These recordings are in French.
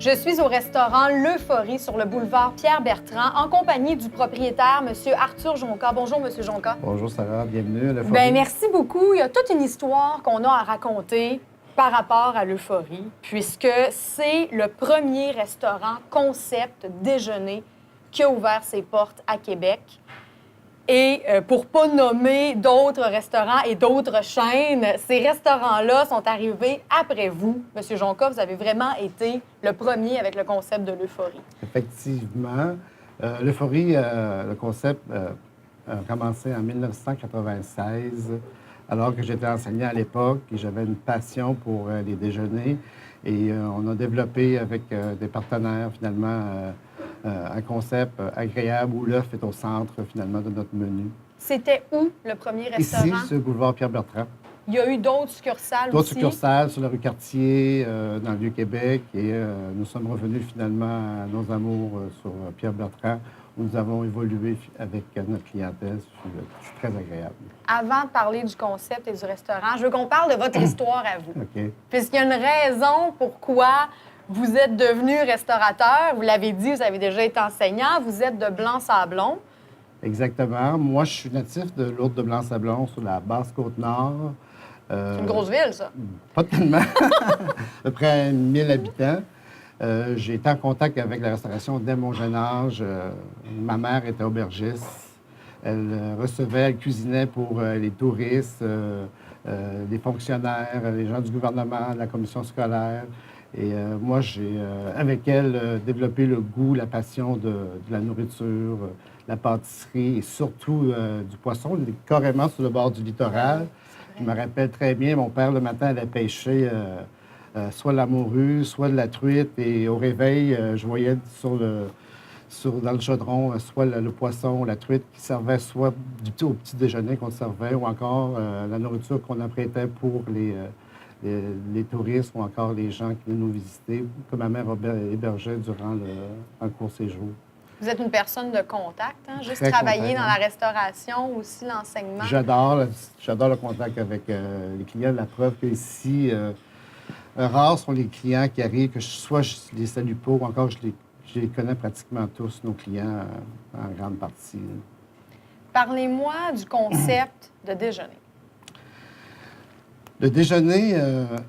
Je suis au restaurant L'Euphorie sur le boulevard Pierre-Bertrand en compagnie du propriétaire, M. Arthur Jonca. Bonjour, M. Jonca. Bonjour, Sarah. Bienvenue à l'Euphorie. Bien, merci beaucoup. Il y a toute une histoire qu'on a à raconter par rapport à l'Euphorie, puisque c'est le premier restaurant concept déjeuner qui a ouvert ses portes à Québec. Et pour pas nommer d'autres restaurants et d'autres chaînes, ces restaurants-là sont arrivés après vous. Monsieur Jonca, vous avez vraiment été le premier avec le concept de l'Euphorie. Effectivement. L'Euphorie, le concept a commencé en 1996, alors que j'étais enseignant à l'époque et j'avais une passion pour les déjeuners. Et on a développé avec des partenaires, finalement, un concept agréable où l'œuf est au centre, finalement, de notre menu. C'était où le premier restaurant? Ici, sur le boulevard Pierre-Bertrand. Il y a eu d'autres succursales aussi? D'autres succursales sur la rue Cartier, dans le Vieux-Québec. Et nous sommes revenus, finalement, à nos amours sur Pierre-Bertrand, où nous avons évolué avec notre clientèle. C'est très agréable. Avant de parler du concept et du restaurant, je veux qu'on parle de votre histoire à vous. OK. Puisqu'il y a une raison pourquoi vous êtes devenu restaurateur. Vous l'avez dit, vous avez déjà été enseignant. Vous êtes de Blanc-Sablon. Exactement. Moi, je suis natif de Lourdes de Blanc-Sablon, sur la Basse-Côte-Nord. C'est une grosse ville, ça. Pas tellement. À peu près 1000 habitants. J'ai été en contact avec la restauration dès mon jeune âge. Ma mère était aubergiste. Elle recevait, elle cuisinait pour les touristes, les fonctionnaires, les gens du gouvernement, de la commission scolaire. Et moi, j'ai, avec elle, développé le goût, la passion de la nourriture, la pâtisserie et surtout du poisson. On est carrément sur le bord du littoral. Je me rappelle très bien, mon père, le matin, allait pêcher soit de la morue, soit de la truite. Et au réveil, je voyais dans le chaudron, soit le poisson, la truite qui servait soit au petit déjeuner qu'on servait ou encore la nourriture qu'on apprêtait pour les touristes ou encore les gens qui venaient nous visiter, que ma mère hébergeait durant un court séjour. Vous êtes une personne de contact, hein? Juste Très travailler contact, dans la restauration, aussi l'enseignement. J'adore le contact avec les clients. La preuve qu'ici, rares sont les clients qui arrivent, que soit je les salue pas ou encore je les connais pratiquement tous, nos clients, en grande partie. Parlez-moi du concept de déjeuner. Le déjeuner,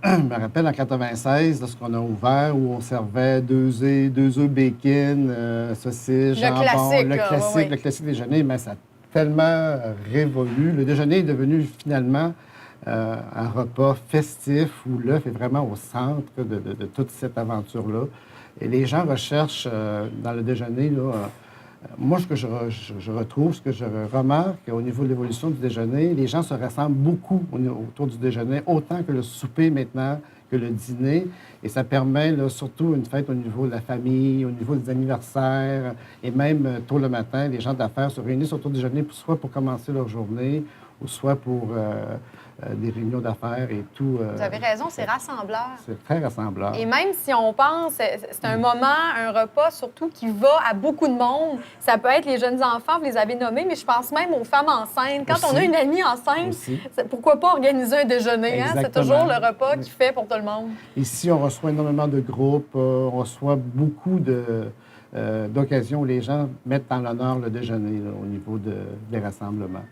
je me rappelle en 96, lorsqu'on a ouvert, où on servait deux œufs bacon, saucisses, jambon. Classique, Le là, classique, oui. le classique déjeuner, mais ça a tellement révolu. Le déjeuner est devenu finalement un repas festif où l'œuf est vraiment au centre de toute cette aventure-là. Et les gens recherchent dans le déjeuner, là, moi, ce que je retrouve, ce que je remarque au niveau de l'évolution du déjeuner, les gens se ressemblent beaucoup autour du déjeuner, autant que le souper maintenant, que le dîner. Et ça permet là, surtout une fête au niveau de la famille, au niveau des anniversaires, et même tôt le matin, les gens d'affaires se réunissent autour du déjeuner, soit pour commencer leur journée, ou soit pour des réunions d'affaires et tout. Vous avez raison, c'est rassembleur. C'est très rassembleur. Et même si on pense, c'est un moment, un repas surtout qui va à beaucoup de monde. Ça peut être les jeunes enfants, vous les avez nommés, mais je pense même aux femmes enceintes. Quand Aussi. on a une amie enceinte, pourquoi pas organiser un déjeuner? Hein? C'est toujours le repas qui fait pour tout le monde. Ici, on reçoit énormément de groupes, on reçoit beaucoup d'occasions où les gens mettent en l'honneur le déjeuner là, au niveau des rassemblements.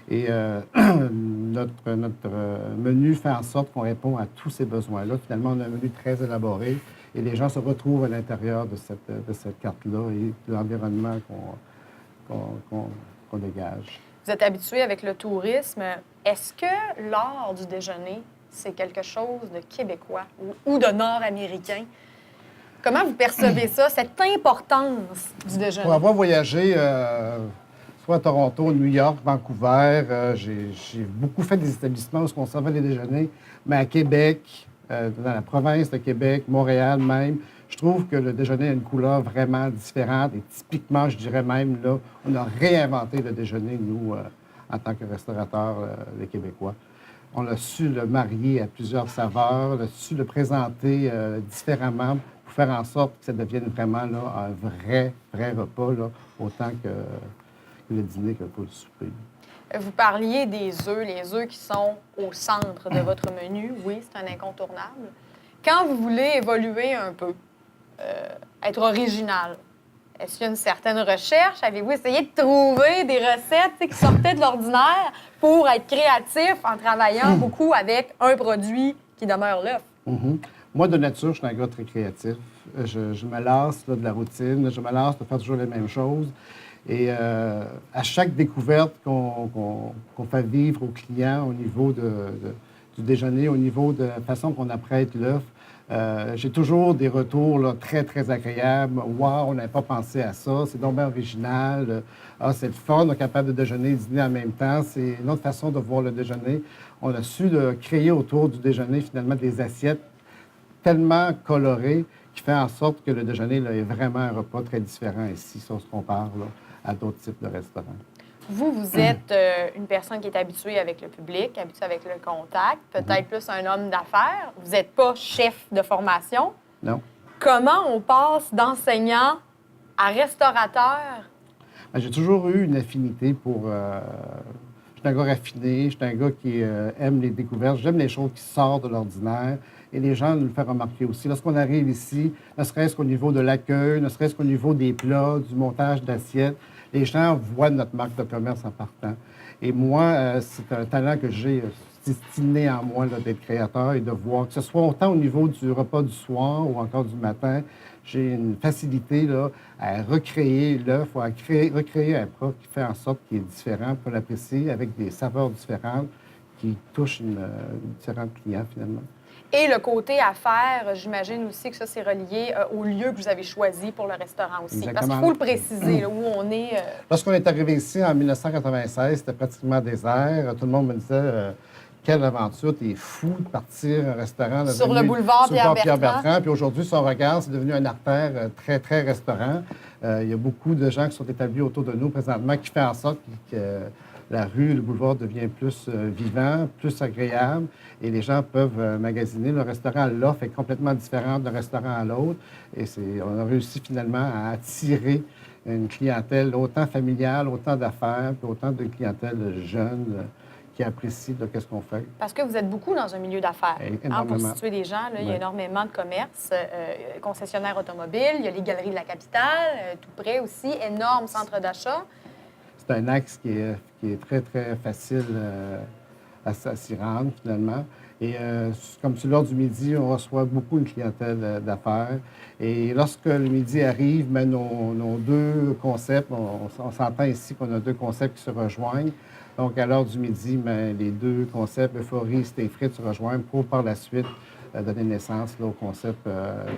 Et notre menu fait en sorte qu'on répond à tous ces besoins-là. Finalement, on a un menu très élaboré et les gens se retrouvent à l'intérieur de cette carte-là et de l'environnement qu'on dégage. Vous êtes habitué avec le tourisme. Est-ce que l'art du déjeuner, c'est quelque chose de québécois ou de nord-américain? Comment vous percevez ça, cette importance du déjeuner? Pour avoir voyagé soit à Toronto, New York, Vancouver, j'ai beaucoup fait des établissements où on servait les déjeuners, mais à Québec, dans la province de Québec, Montréal même, je trouve que le déjeuner a une couleur vraiment différente et typiquement, je dirais même, là, on a réinventé le déjeuner, nous, en tant que restaurateurs, les Québécois. On a su le marier à plusieurs saveurs, on a su le présenter différemment pour faire en sorte que ça devienne vraiment là, un vrai repas, là, autant que le dîner que pour le souper. Vous parliez des œufs, les œufs qui sont au centre de votre menu. Oui, c'est un incontournable. Quand vous voulez évoluer un peu, être original? Est-ce qu'il y a une certaine recherche? Avez-vous essayé de trouver des recettes qui sortaient de l'ordinaire pour être créatif en travaillant beaucoup avec un produit qui demeure l'œuf? Mhm. Moi, de nature, je suis un gars très créatif. Je me lasse là, de la routine, je me lasse de faire toujours les mêmes choses. Et à chaque découverte qu'on fait vivre aux clients au niveau du déjeuner, au niveau de la façon qu'on apprête l'œuf, j'ai toujours des retours là, très, très agréables. Wow, on n'avait pas pensé à ça, c'est donc bien original. Ah, c'est le fun, on est capable de déjeuner et dîner en même temps. C'est une autre façon de voir le déjeuner. On a su créer autour du déjeuner, finalement, des assiettes tellement colorées qui fait en sorte que le déjeuner là, est vraiment un repas très différent ici, si on se compare là, à d'autres types de restaurants. Vous êtes une personne qui est habituée avec le public, habituée avec le contact, peut-être plus un homme d'affaires. Vous n'êtes pas chef de formation. Non. Comment on passe d'enseignant à restaurateur? Ben, j'ai toujours eu une affinité pour... je suis un gars raffiné, je suis un gars qui aime les découvertes, j'aime les choses qui sortent de l'ordinaire. Et les gens nous le font remarquer aussi. Lorsqu'on arrive ici, ne serait-ce qu'au niveau de l'accueil, ne serait-ce qu'au niveau des plats, du montage d'assiettes, les gens voient notre marque de commerce en partant. Et moi, c'est un talent que j'ai destiné en moi là, d'être créateur et de voir, que ce soit autant au niveau du repas du soir ou encore du matin, j'ai une facilité là, à recréer l'œuf ou à recréer un plat qui fait en sorte qu'il est différent pour l'apprécier avec des saveurs différentes qui touchent différents clients finalement. Et le côté affaires, j'imagine aussi que ça, c'est relié au lieu que vous avez choisi pour le restaurant aussi. Exactement. Parce qu'il faut le préciser, là, où on est. Lorsqu'on est arrivé ici en 1996, c'était pratiquement désert. Tout le monde me disait quelle aventure, t'es fou de partir un restaurant sur le boulevard Pierre-Bertrand. Puis aujourd'hui, si on regarde, c'est devenu un artère très, très restaurant. Il y a beaucoup de gens qui sont établis autour de nous présentement qui font en sorte que la rue, le boulevard devient plus vivant, plus agréable et les gens peuvent magasiner. Le restaurant, l'offre est complètement différente d'un restaurant à l'autre et on a réussi finalement à attirer une clientèle autant familiale, autant d'affaires, puis autant de clientèle jeune qui apprécie qu'est-ce qu'on fait. Parce que vous êtes beaucoup dans un milieu d'affaires. Pour situer les gens, là, il y a énormément de commerces, concessionnaires automobiles, il y a les galeries de la capitale, tout près aussi, énormes centres d'achat. C'est un axe qui est très, très facile à s'y rendre, finalement. Et comme c'est l'heure du midi, on reçoit beaucoup une clientèle d'affaires. Et lorsque le midi arrive, mais nos deux concepts, on s'entend ici qu'on a deux concepts qui se rejoignent. Donc, à l'heure du midi, les deux concepts, Euphorie, steak frites, se rejoignent pour, par la suite, donner naissance là, au concept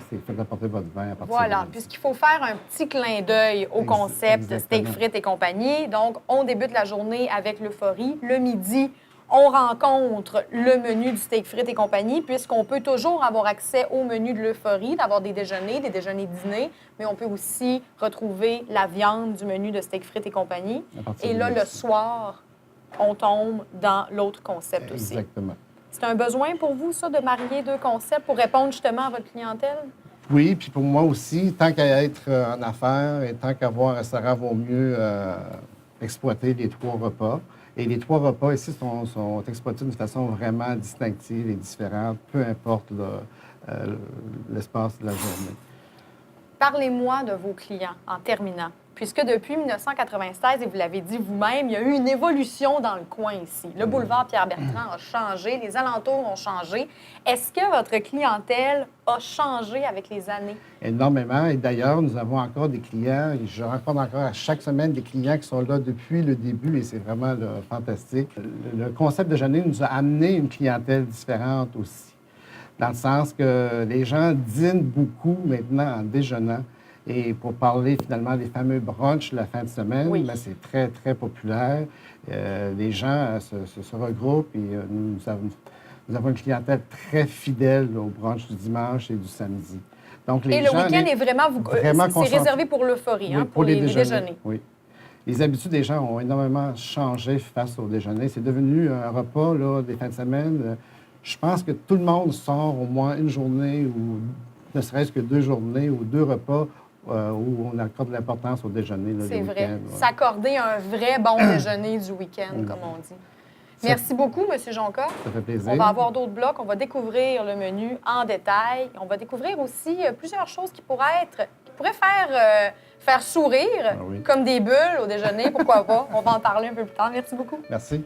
steak frites, apporter votre vin à partir Voilà, puisqu'il faut faire un petit clin d'œil au concept steak frites et compagnie. Donc, on débute la journée avec l'Euphorie. Le midi, on rencontre le menu du steak frites et compagnie, puisqu'on peut toujours avoir accès au menu de l'Euphorie, d'avoir des déjeuners-dîners, mais on peut aussi retrouver la viande du menu de steak frites et compagnie. Et là, le soir, on tombe dans l'autre concept aussi. Exactement. C'est un besoin pour vous, ça, de marier deux concepts pour répondre justement à votre clientèle? Oui, puis pour moi aussi, tant qu'à être en affaires et tant qu'avoir un restaurant, vaut mieux exploiter les trois repas. Et les trois repas ici sont exploités d'une façon vraiment distinctive et différente, peu importe l'espace de la journée. Parlez-moi de vos clients en terminant. Puisque depuis 1996, et vous l'avez dit vous-même, il y a eu une évolution dans le coin ici. Le boulevard Pierre-Bertrand a changé, les alentours ont changé. Est-ce que votre clientèle a changé avec les années? Énormément. Et d'ailleurs, nous avons encore des clients, et je rencontre encore à chaque semaine des clients qui sont là depuis le début et c'est vraiment là, fantastique. Le concept de déjeuner nous a amené une clientèle différente aussi, dans le sens que les gens dînent beaucoup maintenant en déjeunant. Et pour parler finalement des fameux brunchs la fin de semaine, oui. C'est très, très populaire. Les gens se regroupent et nous avons une clientèle très fidèle au brunch du dimanche et du samedi. Donc, et le week-end est vraiment c'est réservé pour l'Euphorie, oui, pour les déjeuners. Oui. Les habitudes des gens ont énormément changé face au déjeuner. C'est devenu un repas là, des fins de semaine. Je pense que tout le monde sort au moins une journée ou ne serait-ce que 2 journées ou 2 repas où on accorde de l'importance au déjeuner. Là, c'est vrai. Ouais. S'accorder un vrai bon déjeuner du week-end, comme on dit. Merci beaucoup, M. Jonca. Ça fait plaisir. On va avoir d'autres blocs. On va découvrir le menu en détail. On va découvrir aussi plusieurs choses qui pourraient faire sourire, Ah oui. comme des bulles au déjeuner. Pourquoi pas? On va en parler un peu plus tard. Merci beaucoup. Merci.